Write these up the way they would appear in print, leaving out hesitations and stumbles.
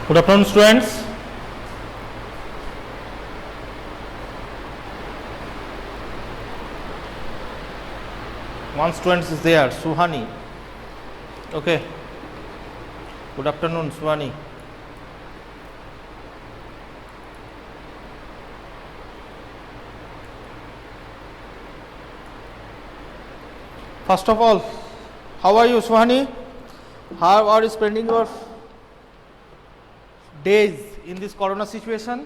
Good afternoon, students. One student is there, Suhani. Okay. Good afternoon, Suhani. First of all, how are you, Suhani? How are you spending your days in this corona situation?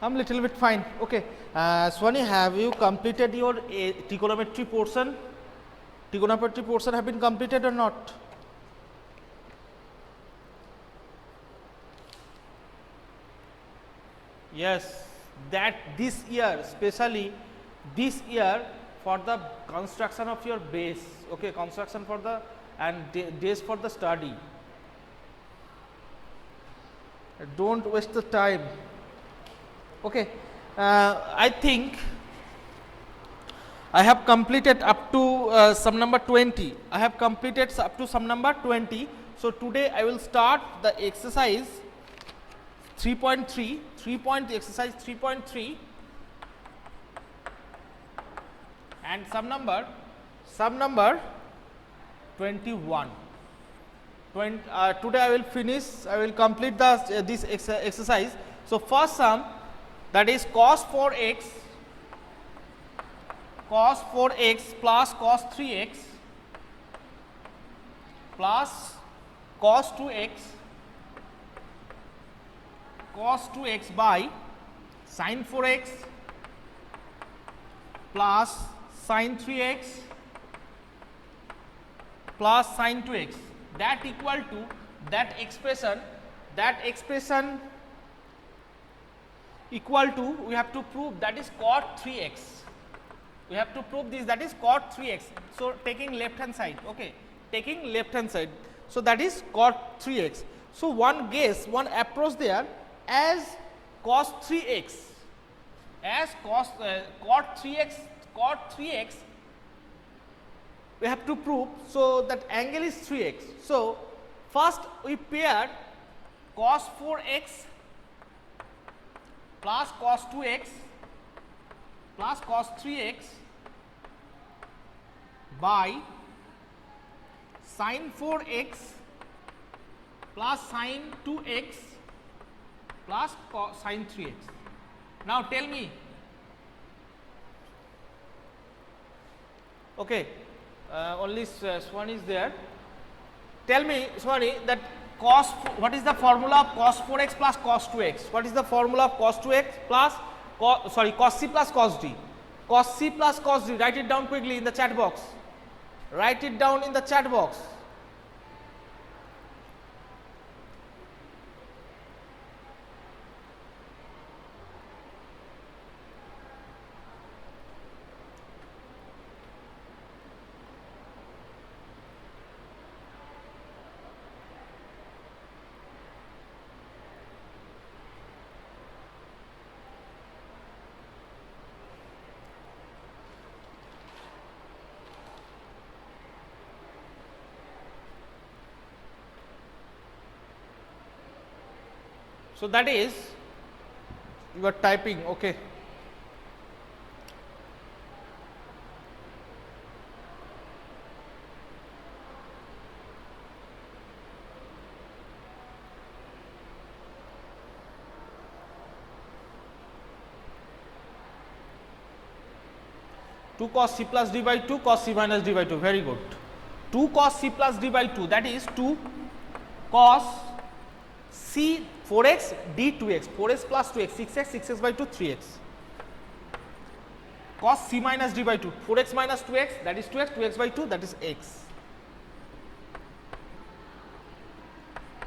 I'm little bit fine. Okay. Swani, have you completed your trigonometry portion? Trigonometry portion have been completed or not? Yes, that this year, especially this year for the construction of your base, okay, construction for the and days for the study. Don't waste the time. Okay, I think I have completed up to sum number 20. I have completed up to sum number 20. So today I will start the exercise 3.3, exercise 3.3 and sum number 21. Today I will finish, I will complete the this exercise. So first sum, that is cos 4x plus cos 3x plus cos 2x by sin 4x plus sin 3x plus sin 2x, that equal to that expression equal to, we have to prove, that is cot 3x. We have to prove this, that is cot 3x. So taking left hand side, okay, taking left hand side. So that is cot 3x. So one guess, one approach there as cos 3x, as cot 3x we have to prove. So that angle is 3x. So first we pair cos 4x plus cos 2x plus cos 3x by sin 4x plus sin 2x plus sin 3x. Now tell me, okay, only Swan is there. Tell me, Swani, that what is the formula of cos 4x plus cos 2x? What is the formula of cos 2x plus cos c plus cos d? Cos c plus cos d, write it down quickly in the chat box. Write it down in the chat box. So that is, you are typing, okay. Two cos c plus d by 2 cos c minus d by 2, very good. 2 cos c plus d by 2, that is 2 cos c 4x d 2x, 4x plus 2x, 6x by 2, 3x. Cos c minus d by 2, 4x minus 2x, that is 2x, 2x by 2, that is x,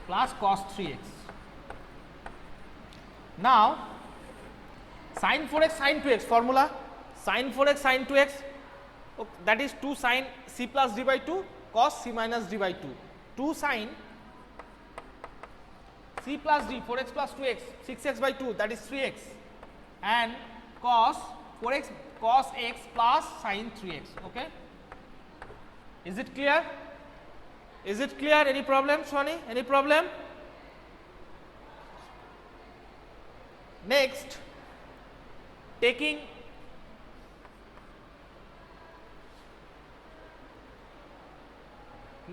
plus cos 3x. Now sin 4x sin 2x formula, sin 4x sin 2x, that is 2 sin c plus d by 2 cos c minus d by 2, 2 sin c plus d 4x plus 2x 6x by 2 that is 3x and cos 4x cos x plus sin 3x. Okay, is it clear? Is it clear? Any problem, Swani? Any problem? Next, taking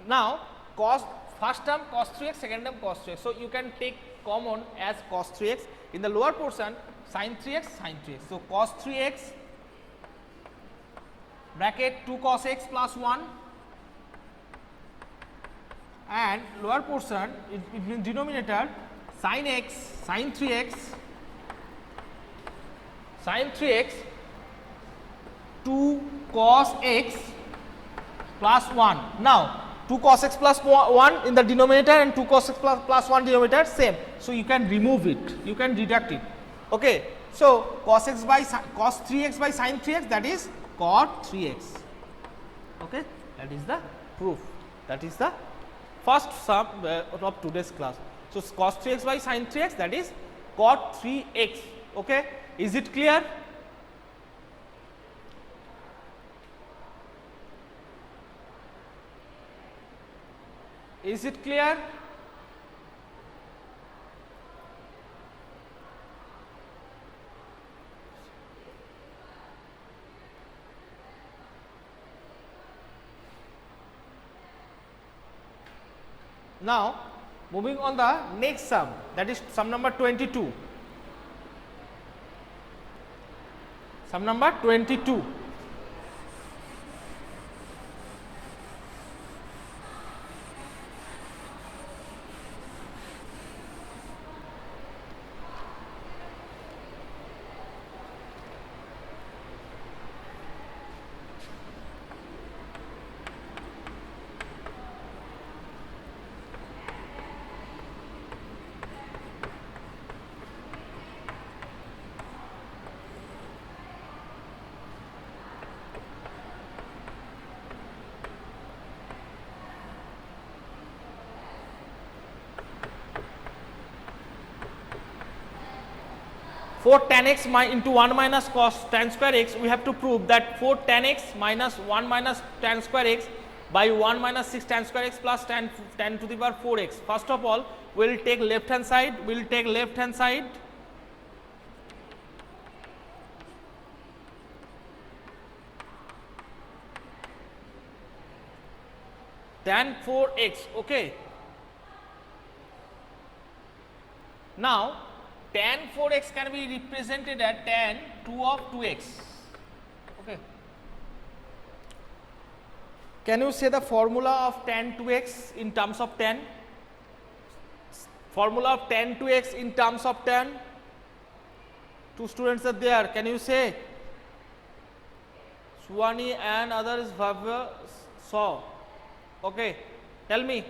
now cos first term cos 3x, second term cos 3x. So you can take common as cos 3x. In the lower portion sin 3x, sin 3x. So cos 3x bracket 2 cos x plus 1 and lower portion in denominator sin x, sin 3x, sin 3x 2 cos x plus 1. Now 2 cos x plus 1 in the denominator and 2 cos x plus 1 denominator same. So you can remove it, you can deduct it. Okay. So cos x by cos 3x by sin 3x, that is cot 3x. Okay. That is the proof. That is the first sum of today's class. So cos 3x by sin 3x, that is cot 3x. Okay. Is it clear? Is it clear? Now moving on the next sum, that is sum number 22. Sum number 22. For tan x into 1 minus cos tan square x, we have to prove that 4 tan x minus 1 minus tan square x by 1 minus 6 tan square x plus tan to the power 4x. First of all, we will take left hand side, we will take left hand side. Tan 4x, okay. Now tan 4x can be represented as tan 2 of 2x. Okay. Can you say the formula of tan 2x in terms of tan? Formula of tan 2x in terms of tan? Two students are there. Can you say? Swani and others Bhavya saw. Okay. Tell me.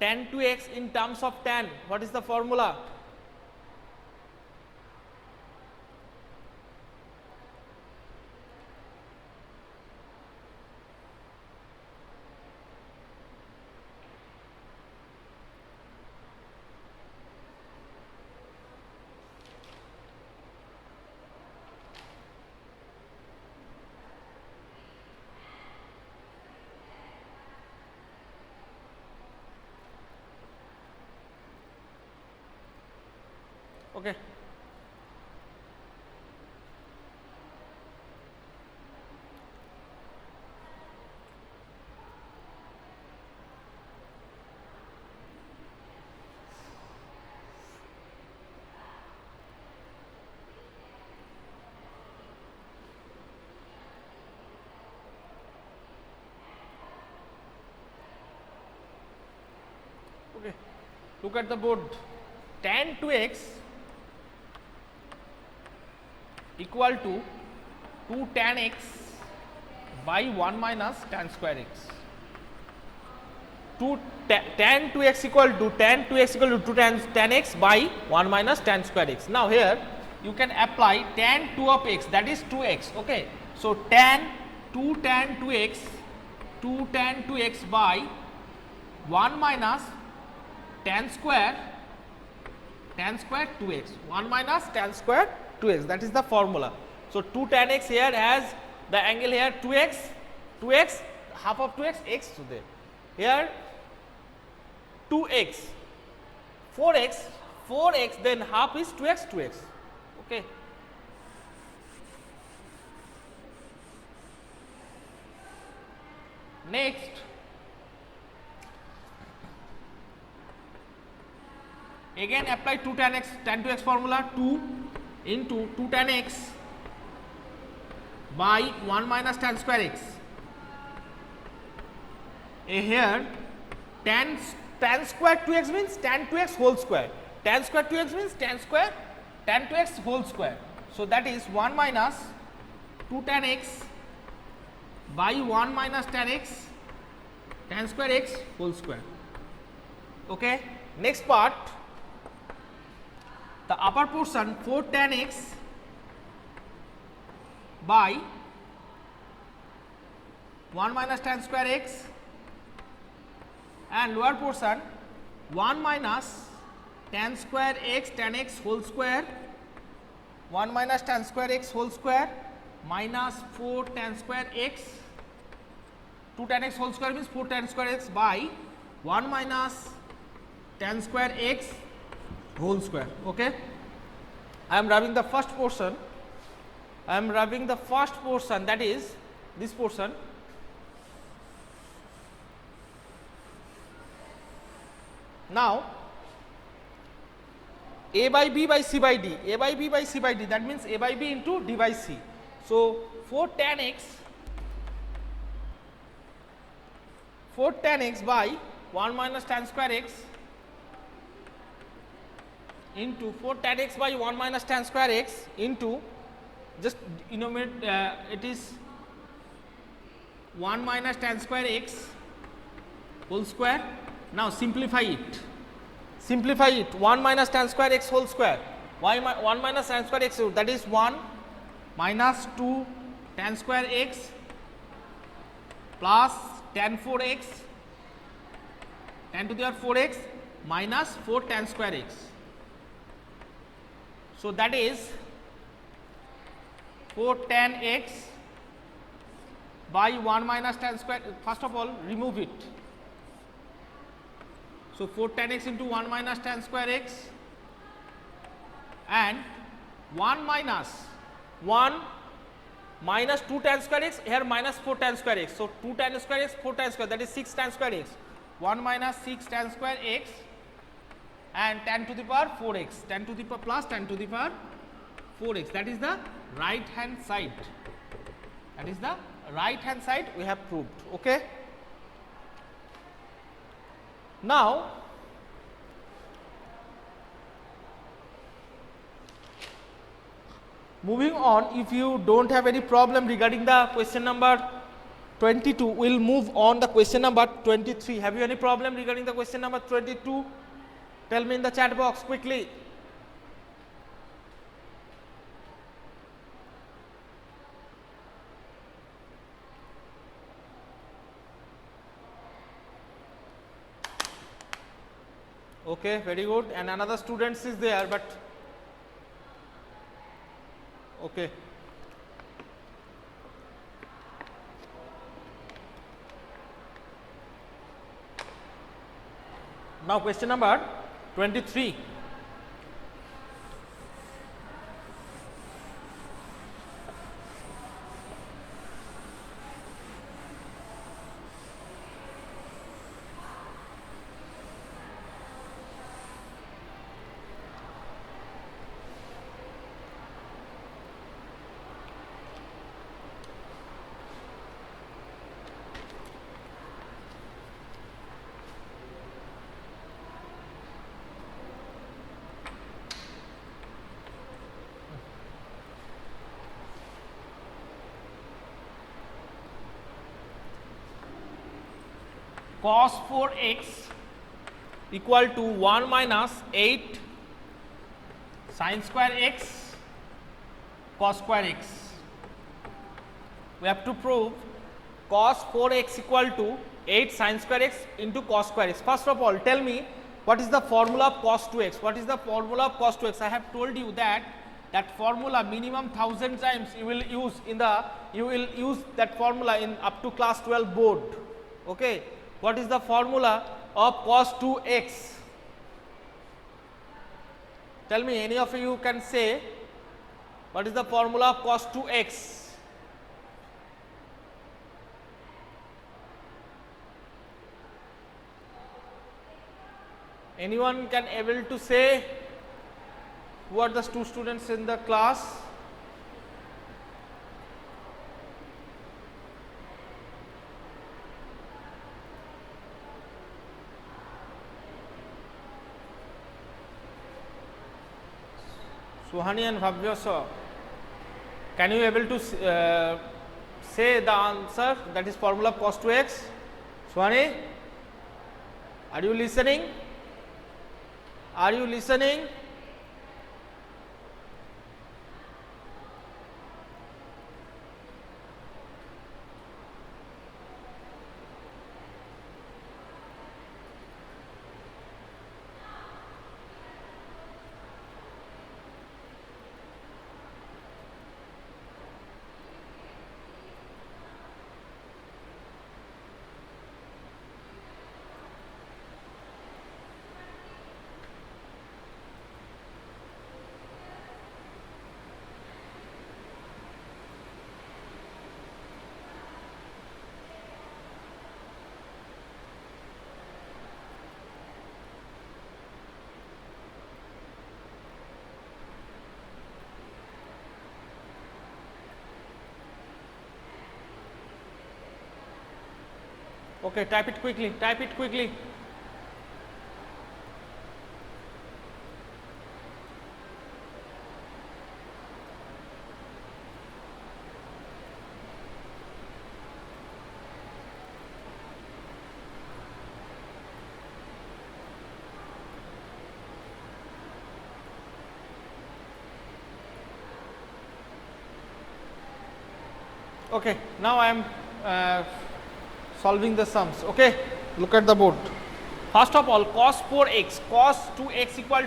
Tan 2x in terms of tan, what is the formula? Okay. Okay. Look at the board. Tan 2x equal to 2 tan x by 1 minus tan square x. 2 tan 2x equal to 2 tan x by 1 minus tan square x. Now here you can apply tan 2 of x, that is 2x. Okay. So tan 2 tan 2x 2 tan 2x by 1 minus tan square 2x, 1 minus tan square 2x, that is the formula. So 2 tan x here has the angle here 2x, half of 2x, x to there. Here 2x, 4x, then half is 2x, okay. Next, again apply 2 tan x, tan 2x formula, 2 into 2 tan x by 1 minus tan square x. Here tan square 2x means tan 2x whole square. Tan square 2x means tan 2x whole square. So that is 1 minus 2 tan x by 1 minus tan x tan square x whole square. Okay. Next part, the upper portion 4 tan x by 1 minus tan square x, and lower portion 1 minus tan square x tan x whole square, 1 minus tan square x whole square minus 4 tan square x, 2 tan x whole square means 4 tan square x by 1 minus tan square x whole square. Okay. I am rubbing the first portion, that is this portion. Now a by b by c by d, that means a by b into d by c. So 4 tan x by 1 minus tan square x into 4 tan x by 1 minus tan square x into, just enumerate, it is 1 minus tan square x whole square. Now simplify it, 1 minus tan square x whole square, 1 minus tan square x, that is 1 minus 2 tan square x plus tan 4x, tan to the power 4x minus 4 tan square x. So that is 4 tan x by 1 minus tan square. First of all, remove it. So 4 tan x into 1 minus tan square x, and 1 minus 2 tan square x, here minus 4 tan square x. So 2 tan square x, 4 tan square, that is 6 tan square x, 1 minus 6 tan square x, and tan to the power 4x, tan to the power plus tan to the power 4x, that is the right hand side. We have proved. Okay. Now moving on, if you don't have any problem regarding the question number 22, we will move on the question number 23. Have you any problem regarding the question number 22? Tell me in the chat box quickly. Okay, very good. And another student is there, but okay. Now question number 23. Cos 4x equal to 1 minus 8 sin square x cos square x. We have to prove cos 4x equal to 8 sin square x into cos square x. First of all, tell me what is the formula of cos 2x? What is the formula of cos 2x? I have told you that formula minimum 1000 times you will use that formula in up to class 12 board. Okay, what is the formula of cos 2x? Tell me, any of you can say what is the formula of cos 2x? Anyone can able to say? Who are the two students in the class? Suhani and Bhavya sir, can you able to say the answer, that is formula of cos 2x? Suhani, are you listening? Are you listening? Okay, type it quickly, type it quickly. Okay, now I am solving the sums. Okay, look at the board. First of all, cos 4x, cos 2x equal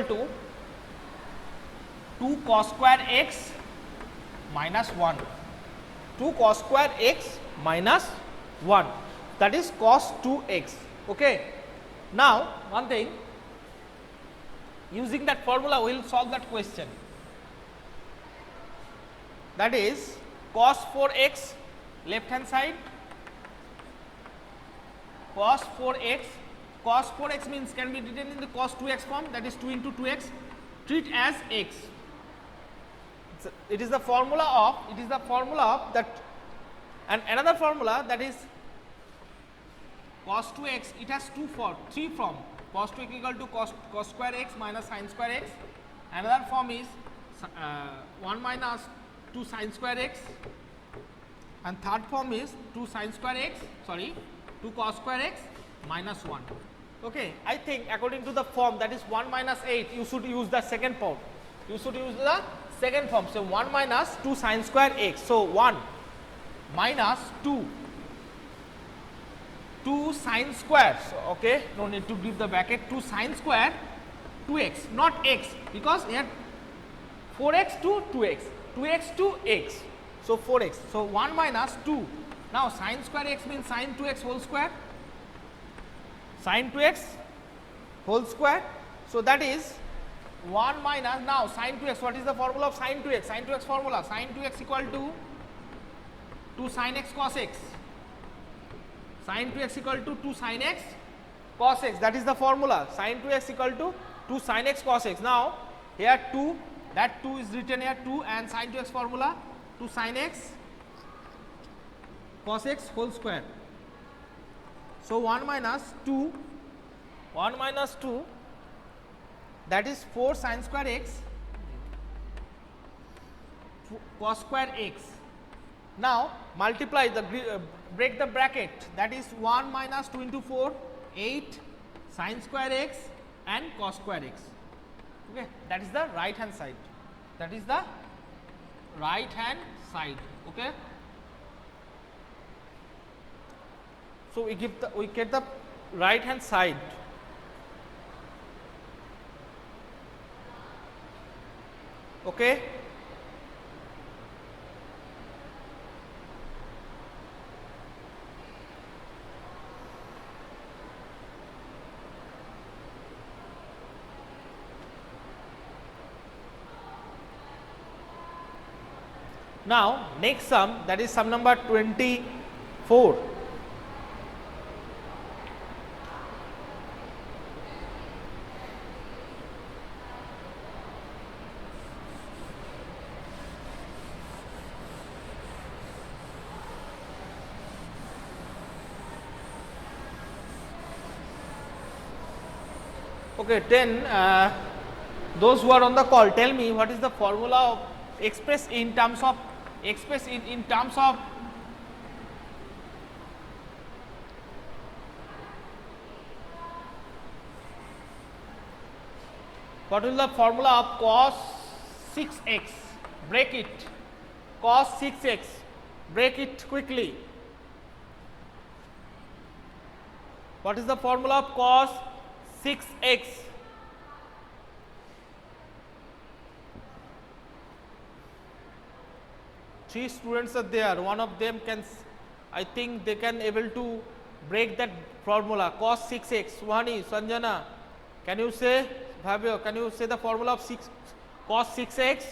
to 2 cos square x minus 1. 2 cos square x minus 1, that is cos 2x. Okay, now one thing, using that formula we will solve that question. That is cos 4x left hand side, cos 4x means can be written in the cos 2x form, that is 2 into 2x, treat as x. It is the formula of that, and another formula, that is cos 2x, it has three form, cos 2x equal to cos square x minus sin square x, another form is 1 minus 2 sin square x, and third form is 2 cos square x minus 1. Okay, I think according to the form, that is 1 minus 8, you should use the second form. So 1 minus 2 sin square x. So 1 minus 2 sin square. So okay, no need to give the bracket. 2 sin square 2x, not x, because here 4x to 2x, 2x to x. So 4x. So 1 minus 2. Now sin square x means sin 2x whole square. Sin 2x whole square. So that is 1 minus, now sin 2x, what is the formula of sin 2x? Sin 2x formula, sin 2x equal to 2 sin x cos x. Sin 2x equal to 2 sin x cos x, that is the formula. Sin 2x equal to 2 sin x cos x. Now here 2, that 2 is written here 2, and sin 2x formula 2 sin x cos x whole square. So 1 minus 2, that is 4 sin square x cos square x. Now multiply the break the bracket, that is 1 minus 2 into 4, 8 sin square x and cos square x. Okay, that is the right hand side. Okay, So we get the right hand side. Okay. Now next sum, that is sum number 24. Okay, then those who are on the call, tell me what is the formula of express in terms of what is the formula of cos 6x? Break it. Cos 6x. Break it quickly. What is the formula of cos 6x? Three students are there. One of them can, I think they can able to break that formula. Cos 6x. Suhani, Sanjana, can you say? Bhavya, can you say the formula of cos 6x?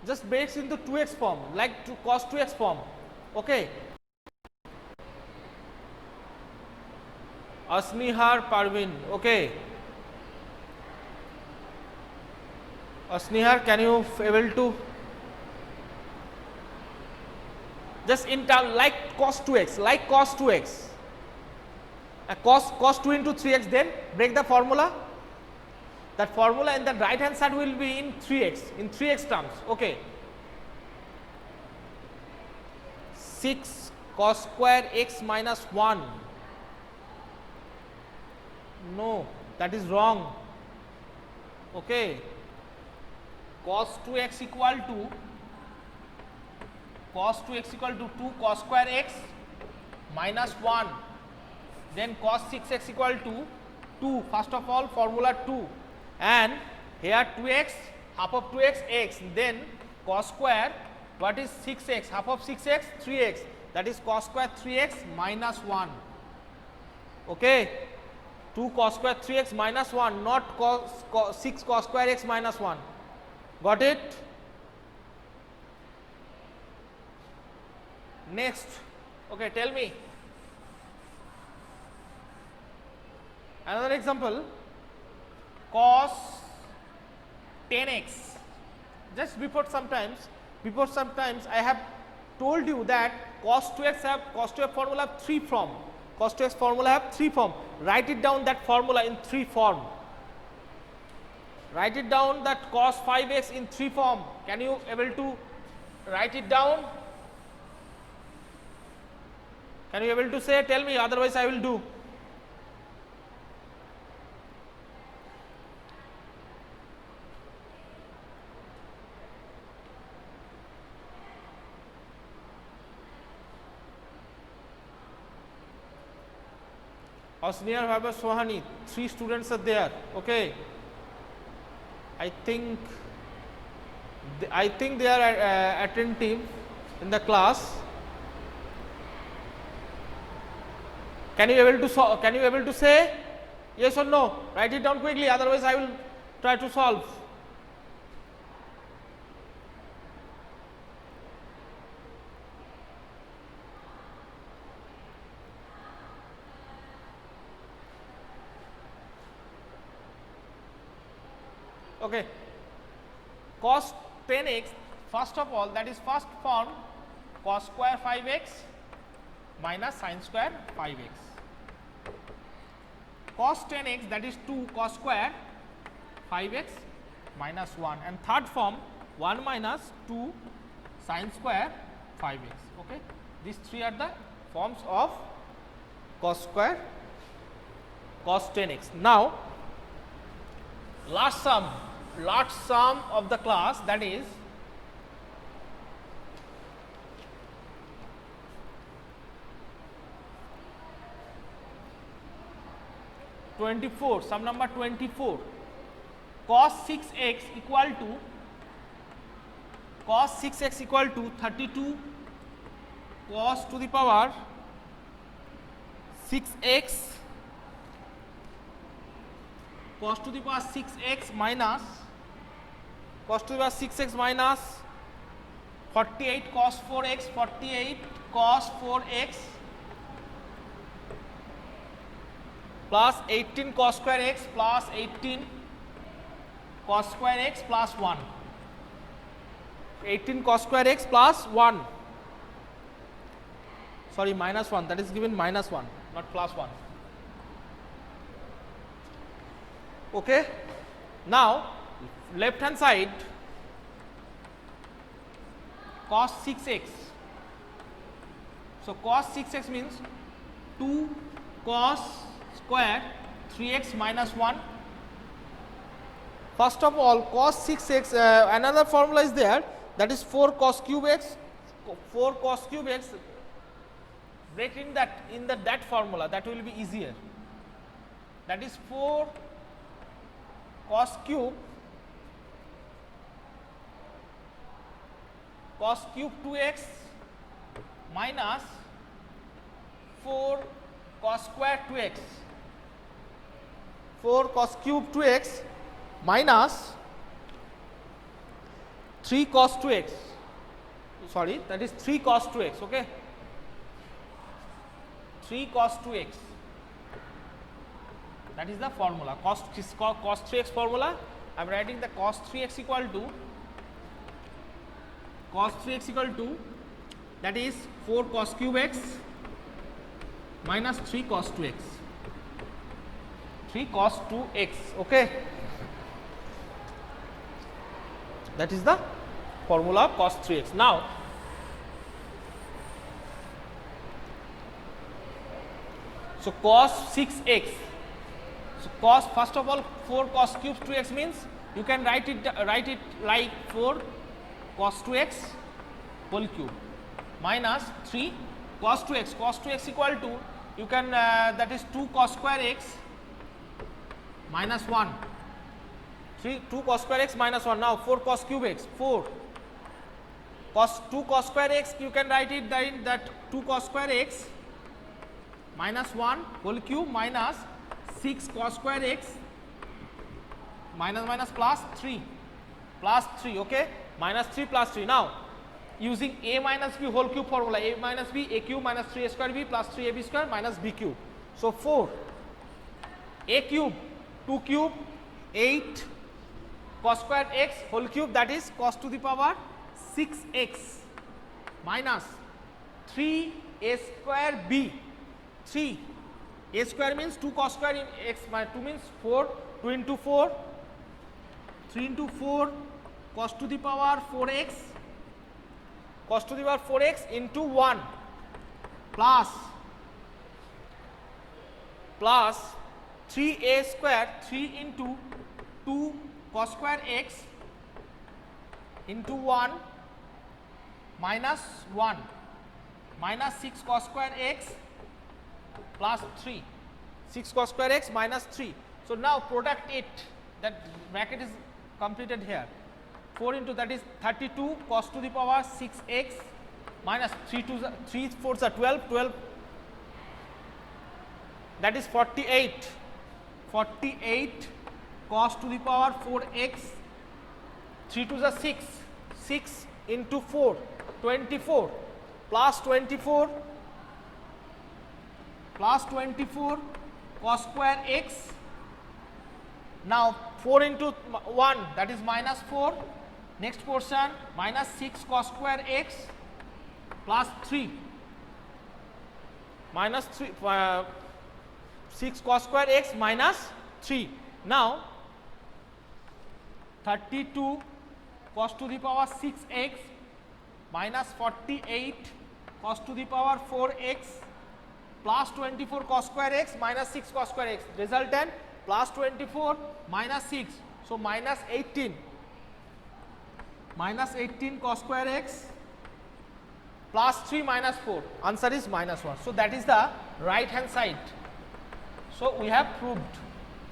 Just breaks into 2x form, like cos 2x form. Okay. Asnihar Parvin. Okay. Asnihar, can you able to just in term like cos 2x, like cos 2x. Cos 2 into 3x, then break the formula. That formula in the right hand side will be in 3x terms. Okay. 6 cos square x minus 1. No, that is wrong. Okay. Cos 2x equal to 2 cos square x minus 1. Then cos 6x equal to 2. First of all, formula 2. And here 2x, half of 2x, x. Then cos square, what is 6x? Half of 6x, 3x. That is cos square 3x minus 1. Okay. 2 cos square 3x minus 1, not 6 cos square x minus 1. Got it? Next. Okay, tell me. Another example, cos 10x. Just before sometimes I have told you that cos 2x formula have 3 form. Cos 2x formula have 3 form. Write it down that formula in 3 form. Write it down that cos 5x in 3 form. Can you able to write it down? Can you able to say? Tell me, otherwise I will do. Osnier Baba Sohani, 3 students are there. Okay. I think they are attentive in the class. Can you able to say yes or no? Write it down quickly, otherwise I will try to solve. Okay. Cos 10x, first of all, that is first form, cos square 5x minus sin square 5x. Cos 10x, that is 2 cos square 5x minus 1, and third form 1 minus 2 sin square 5x. Okay. These 3 are the forms of cos 10x. Now last sum of the class, that is 24, sum number 24, cos 6x equal to 32 cos to the power 6x cos to the power 6x minus 48 cos 4x plus 18 cos square x plus 18 cos square x plus 1. 18 cos square x plus 1. Sorry, minus 1. That is given minus 1, not plus 1. Okay. Now, left hand side, cos 6x. So, cos 6x means 2 cos square 3x minus 1. First of all, cos 6x, another formula is there, that is 4 cos cube x. 4 cos cube x, breaking that in that formula, that will be easier. That is 4 cos cube 2x minus 4 cos square 2x. 4 cos cube 2x minus 3 cos 2x. Sorry, that is 3 cos 2x. Okay, 3 cos 2x. That is the formula. Cos 3x formula. I am writing the cos 3x equal to that is 4 cos cube x minus 3 cos 2x. 3 cos 2x. Okay. That is the formula of cos 3x. Now, so cos 6x. So cos, first of all, 4 cos cube 2x means you can write it like 4 cos 2x whole cube minus 3 cos 2x. Cos 2x equal to, you can that is 2 cos square x minus 1. 2 cos square x minus 1. Now 4 cos cube x, 4 cos 2 cos square x, you can write it that 2 cos square x minus 1 whole cube minus 6 cos square x minus plus 3 okay, minus 3 plus 3. Now using a minus b whole cube formula, a minus b, a cube minus 3a square b plus 3ab square minus b cube. So 4 a cube 2 cube 8 cos square x whole cube, that is cos to the power 6x minus 3 a square b. 3 a square means 2 cos square in x minus 2 means 4, 2 into 4, 3 into 4 cos to the power 4x into 1 plus 3a square, 3 into 2 cos square x into 1 minus 1 minus 6 cos square x plus 3, 6 cos square x minus 3. So now product it, that bracket is completed here. 4 into, that is 32 cos to the power 6x minus 3 4s are 12, that is 48 cos to the power 4x, 3 2s are 6 into 4, 24 plus 24 cos square x. Now 4 into 1, that is minus 4, next portion minus 6 cos square x plus 3 minus 3 6 cos square x minus 3. Now 32 cos to the power 6x minus 48 cos to the power 4x plus 24 cos square x minus 6 cos square x, resultant plus 24 minus 6, so minus 18 cos square x plus 3 minus 4, answer is minus 1. So that is the right hand side. So we have proved.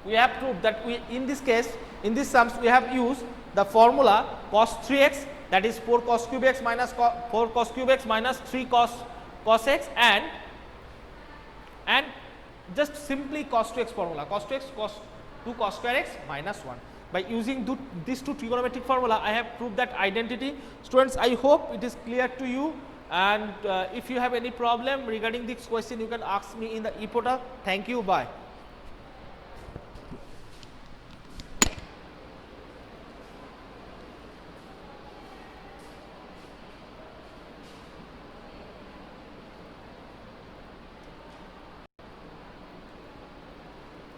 we have proved that we, in this case, in this sums, we have used the formula cos 3x, that is 4 cos cube x minus 4 cos cube x minus 3 cos x, and just simply cos 2x formula, cos 2x cos 2 cos square x minus 1. By using these two trigonometric formula, I have proved that identity. Students, I hope it is clear to you, and if you have any problem regarding this question, you can ask me in the e-portal. Thank you, bye.